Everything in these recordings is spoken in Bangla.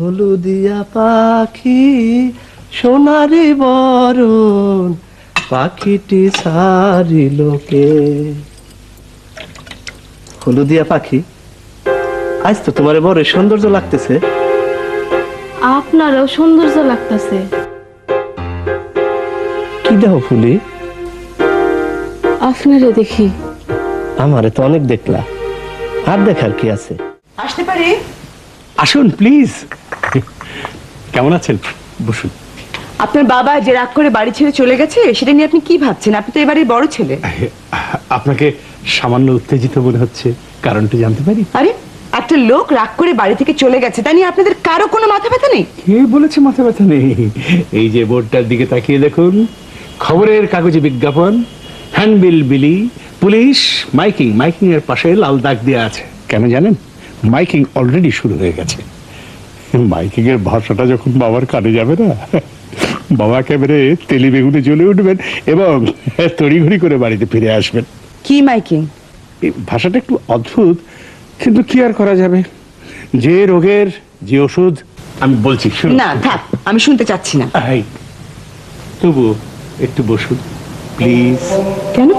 হলুদিয়া পাখি সোনারি বরণ পাখিটি সারিলোকে। হলুদিয়া পাখি, আজ তো তোমার বড় সৌন্দর্য লাগতেছে। আপনারও সৌন্দর্য লাগতেছে। কি দেহ ফুলি? আপনারে দেখি। আমারে তো অনেক দেখলা, আর দেখার কি আছে? আসতে পারি? আসুন প্লিজ। কেমন আছেন? বসুন। আপনার বাবা যে রাগ করে বাড়ি ছেড়ে চলে গেছে সেটা নিয়ে আপনি কি ভাবছেন? আপনি তো এবারে বড় ছেলে। আপনাকে সামান্য উত্তেজিত মনে হচ্ছে, কারণটা জানতে পারি? আরে একটা লোক রাগ করে বাড়ি থেকে চলে গেছে, তা নিয়ে আপনাদের কারো কোনো মাথা ব্যথা নেই? কে বলেছে মাথা ব্যথা নেই? এই যে বোর্ডটার দিকে তাকিয়ে দেখুন, খবরের কাগজে বিজ্ঞাপন, হ্যান্ডবিল বিলি, পুলিশ, মাইকিং। মাইকিং এর পাশে লাল দাগ দেওয়া আছে। কেন জানেন? মাইকিং অলরেডি শুরু হয়ে গেছে। মাইকিং এর ভাষাটা যখন বাবার কানে যাবে না, বাবা একেবারে তেলি বেগুনে জ্বলে উঠবেন এবং তড়িঘড়ি করে বাড়িতে ফিরে আসবেন। কি মাইকিং? এই ভাষাটা একটু অদ্ভুত, কিন্তু কি আর করা যাবে? যে রোগের যে ওষুধ আমি বলছি শুনুন। না থাক, আমি শুনতে চাচ্ছি না। এই, তবু একটু বসুন প্লিজ। কেন?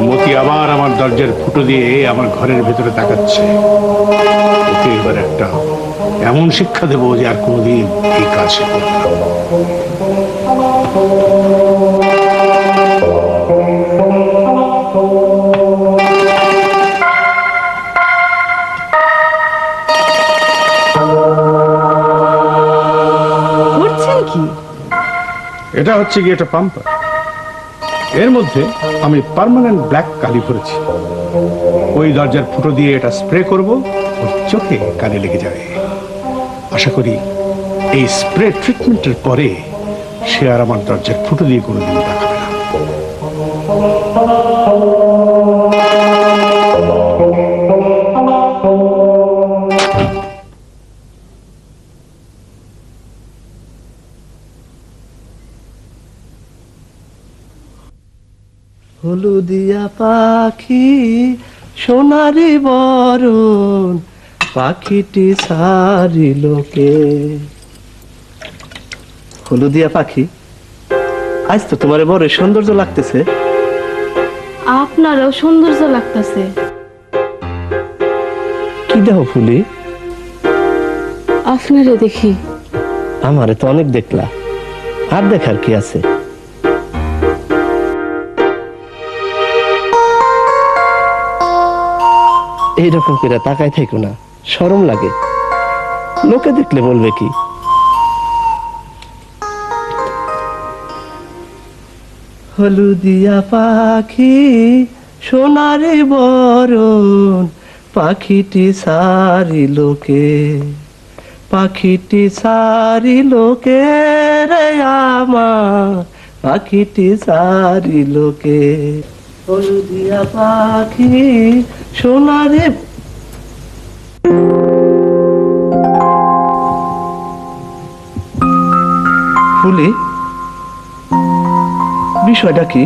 মতি আবার আমার দরজার ফুটো দিয়ে আমার ঘরের ভেতরে তাকাচ্ছে। ওকে এবার একটা এমন শিক্ষা দেবো যে আর কোনোদিন এই কাজ সে করবে না। করছেন কি? এটা হচ্ছে কি একটা পাম্পার। এর মধ্যে আমি পার্মানেন্ট ব্ল্যাক কালি ভরেছি। ওই দরজার ফুটো দিয়ে এটা স্প্রে করব, ওর চোখে কানে লেগে যাবে। আশা করি এই স্প্রে ট্রিটমেন্টের পরে সে আর আমার দরজার ফুটো দিয়ে কোনোদিন তাকাবে না। হলুদিয়া পাখি সোনারি বরণ পাখিটি সারিলোকে। হলুদিয়া পাখি, আজ তো তোমার বড় সৌন্দর্য লাগতেছে। আপনারও সৌন্দর্য লাগতেছে। কি দেহ ফুলি? আপনারে দেখি। আমারে তো অনেক দেখলা, আর দেখার কি আছে? এইরকম করে তাকাই থাকো না, শরম লাগে। লোকে দেখলে বলবে কি? হলুদিয়া পাখি সোনারে বরণ পাখিটি সারিলোকে। পাখিটি সারিলোকে রে আমার, পাখিটি সারিলোকে। হলুদিয়া পাখি সোনারে। ফুলি, বিষয়টা কি?